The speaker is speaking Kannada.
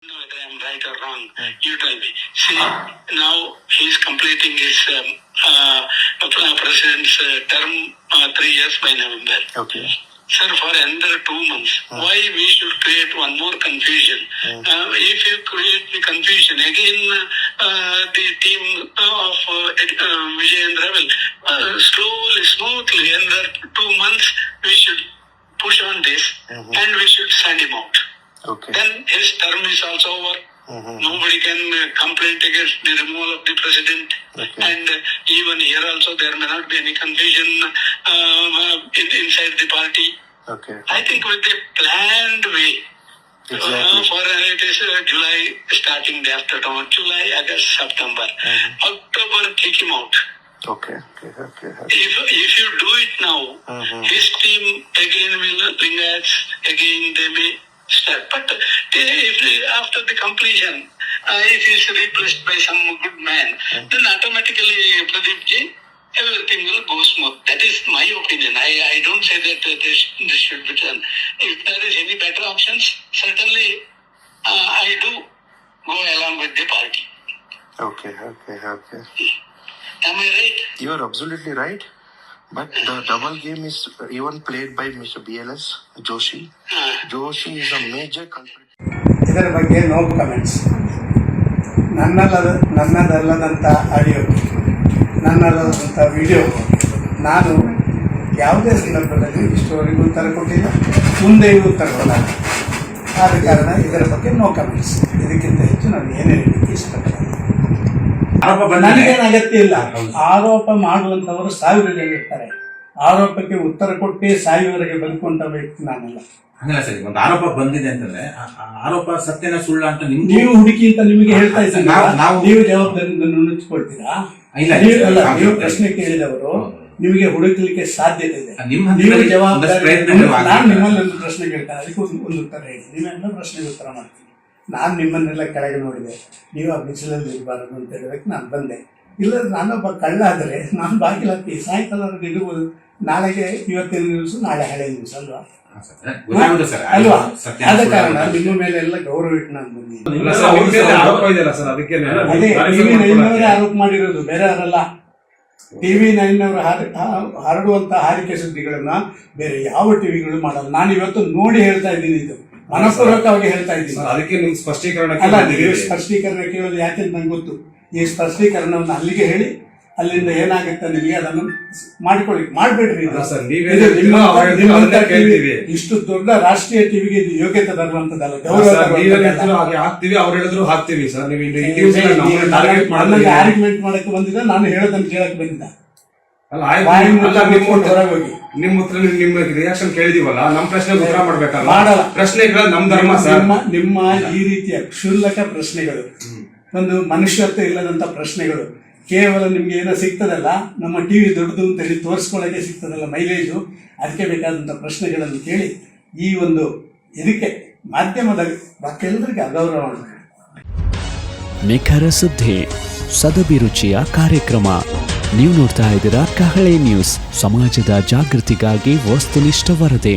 Whether I'm right or wrong, you tell me. See, now he's completing his president's term 3 years by November. Okay. Sir, for another 2 months, why we should create one more confusion? If you create the confusion, again the team of Vijayendra will slowly, smoothly, another 2 months, we should push on this and we should send him out. Okay. Then his term is also over. Nobody can complain against the removal of the president. Okay. And even here also there may not be any confusion inside the party. Okay. I think with the planned way, Exactly. for it is July starting the afternoon, July, August, September. October, kick him out. Okay. Okay. If you do it now, his team again will Lingayats, again they may start. But if after the completion, if he is replaced by some good man, then automatically Pradeep ji, everything will go smooth. That is my opinion. I don't say that this should be done. If there is any better options, certainly I do go along with the party. Okay. Am I right? You are absolutely right. But the double game is even played by Mr. BLS Joshi. Joshi is a major culprit. ಇದರ ಬಗ್ಗೆ ನೋ ಕಮೆಂಟ್ಸ್. ನನ್ನದಲ್ಲದಂಥ ಆಡಿಯೋ, ನನ್ನದಲ್ಲದಂಥ ವಿಡಿಯೋ ನಾನು ಯಾವುದೇ ಸಂದರ್ಭದಲ್ಲಿ ಇಷ್ಟವರೆಗೂ ಉತ್ತರ ಕೊಟ್ಟಿಲ್ಲ, ಮುಂದೆಯೂ ಉತ್ತರ ಕೊಡಲ್ಲ. ಆದ ಕಾರಣ ಇದರ ಬಗ್ಗೆ ನೋ ಕಮೆಂಟ್ಸ್. ಇದಕ್ಕಿಂತ ಹೆಚ್ಚು ನಾನು ಏನೇ ಹೇಳಲಿಕ್ಕೆ ಇಷ್ಟಪಡ್ತೀನಿ. ನನಗೇನು ಅಗತ್ಯ ಇಲ್ಲ. ಆರೋಪ ಮಾಡುವಂಥವರು 1000 ಜನ ಇರ್ತಾರೆ. ಆರೋಪಕ್ಕೆ ಉತ್ತರ ಕೊಟ್ಟೇ ಸಾಯುವವರೆಗೆ ಬದುಕುವಂತ ವ್ಯಕ್ತಿ ನಾನಲ್ಲ. ಹಂಗಲ್ಲ ಸರಿ, ಒಂದು ಆರೋಪ ಬಂದಿದೆ ಅಂತಂದ್ರೆ ಆರೋಪ ಸತ್ಯನ ಸುಳ್ಳ ಅಂತ ನೀವು ಹುಡುಕಿ ಅಂತ ನಿಮಗೆ ಹೇಳ್ತಾ ಇದ್ದೀನಿ. ನೀವು ಜವಾಬ್ದಾರಿಯಿಂದ ನುಣುಚ್ಕೊಳ್ತೀರಾ? ನೀವು ಪ್ರಶ್ನೆ ಕೇಳಿದವರು ನಿಮಗೆ ಹುಡುಕಲಿಕ್ಕೆ ಸಾಧ್ಯತೆ ಇದೆ. ನೀವು ಜವಾಬ್ದಾರಿ. ನಾನು ನಿಮ್ಮಲ್ಲಿ ಒಂದು ಪ್ರಶ್ನೆ ಕೇಳ್ತೇನೆ, ಅದಕ್ಕೆ ಒಂದು ಉತ್ತರ ಹೇಳಿ. ನೀವೆಲ್ಲ ಪ್ರಶ್ನೆಗೆ ಉತ್ತರ ಮಾಡ್ತೀನಿ. ನಾನು ನಿಮ್ಮನ್ನೆಲ್ಲ ಕೆಳಗೆ ನೋಡಿದೆ, ನೀವು ಆ ಬಿಸಿಲಲ್ಲಿ ಇರಬಾರದು ಅಂತ ಹೇಳೋದಕ್ಕೆ ನಾನು ಬಂದೆ. ಇಲ್ಲ, ನಾನೊಬ್ಬ ಕಳ್ಳ ಆದರೆ ನಾನು ಬಾಗಿಲು ಹಾಕಿ ಸಾಯಂಕಾಲ ಇಡುವುದು. ನಾಳೆಗೆ ಇವತ್ತಿನ ನ್ಯೂಸ್, ನಾಳೆ ಹಳೆ ನ್ಯೂಸ್ ಅಲ್ವಾ? ಅಲ್ವಾ? ಆದ ಕಾರಣ ನಿಮ್ಮ ಮೇಲೆ ಎಲ್ಲ ಗೌರವ ಇಟ್ಟು ನಾನು ಬಂದಿದ್ದೀನಿ. ಅದೇ TV9 ಆರೋಪ ಮಾಡಿರೋದು, ಬೇರೆ ಯಾರಲ್ಲ. TV9 ಹರಡುವಂತ ಹಾರಿಕೆ ಸುದ್ದಿಗಳನ್ನ ಬೇರೆ ಯಾವ ಟಿವಿಗಳು ಮಾಡಲ್ಲ. ನಾನು ಇವತ್ತು ನೋಡಿ ಹೇಳ್ತಾ ಇದ್ದೀನಿ, ಇದು ಮನಪೂರ್ವಕವಾಗಿ ಹೇಳ್ತಾ ಇದ್ದೀನಿ. ಅದಕ್ಕೆ ನಿಮ್ ಸ್ಪಷ್ಟೀಕರಣ ಅಲ್ಲ, ನೀವು ಸ್ಪಷ್ಟೀಕರಣ ಕೇಳೋದು ಯಾಕೆ ಅಂತ ನಂಗೆ ಗೊತ್ತು. ಈ ಸ್ಪಷ್ಟೀಕರಣವನ್ನು ಅಲ್ಲಿಗೆ ಹೇಳಿ, ಅಲ್ಲಿಂದ ಏನಾಗುತ್ತೆ ನಿಮಗೆ ಅದನ್ನು ಮಾಡಿಕೊಳ್ಳಿ. ಮಾಡ್ಬೇಡ್ರಿ. ಇಷ್ಟು ದೊಡ್ಡ ರಾಷ್ಟ್ರೀಯ ಟಿವಿಗೆ ಇದು ಯೋಗ್ಯತೆ ಬರುವಂತದ್ದಲ್ಲ, ಗೌರವ ಆರ್ಗ್ಯುಮೆಂಟ್ ಮಾಡಕ್ಕೆ ಬಂದಿದ್ದ, ನಾನು ಹೇಳೋದನ್ನು ಕೇಳಕ್ಕೆ ಬಂದಿದ್ದ. ಹೊರಗೋಗಿ ನಿಮ್ಮ ಉತ್ತರ, ನಿಮ್ಮ ರಿಯಾಕ್ಷನ್ ಕೇಳಿದೀವಲ್ಲ, ನಮ್ಮ ಪ್ರಶ್ನೆ ಉತ್ತರ ಮಾಡ್ಬೇಕಲ್ಲ. ಮಾಡಲ್ಲ. ಪ್ರಶ್ನೆಗಳು ನಮ್ಮ ಧರ್ಮ. ನಿಮ್ಮ ಈ ರೀತಿಯ ಕ್ಷುಲ್ಲಕ ಪ್ರಶ್ನೆಗಳು, ಒಂದು ಮನುಷ್ಯತ್ವ ಇಲ್ಲದಂತ ಪ್ರಶ್ನೆಗಳು, ಕೇವಲ ನಿಮ್ಗೆ ಏನೋ ಸಿಗ್ತದಲ್ಲ, ನಮ್ಮ ಟಿವಿ ದೊಡ್ಡದು ಅಂತ ಹೇಳಿ ತೋರಿಸ್ಕೊಳ್ಳೋಕೆ ಸಿಗ್ತದಲ್ಲ ಮೈಲೇಜು, ಅದಕ್ಕೆ ಬೇಕಾದಂಥ ಪ್ರಶ್ನೆಗಳನ್ನು ಕೇಳಿ ಈ ಒಂದು ಇದಕ್ಕೆ ಮಾಧ್ಯಮದ ಬಾಕಿಯೆಲ್ಲರಿಗೆ ಅಗೌರವ ಮಾಡಬೇಕು. ನಿಖರ ಸುದ್ದಿ, ಸದಭಿರುಚಿಯ ಕಾರ್ಯಕ್ರಮ. ನೀವು ನೋಡ್ತಾ ಇದ್ದೀರಾ ಕಹಳೆ ನ್ಯೂಸ್, ಸಮಾಜದ ಜಾಗೃತಿಗಾಗಿ ವಸ್ತುನಿಷ್ಠ ವರದಿ.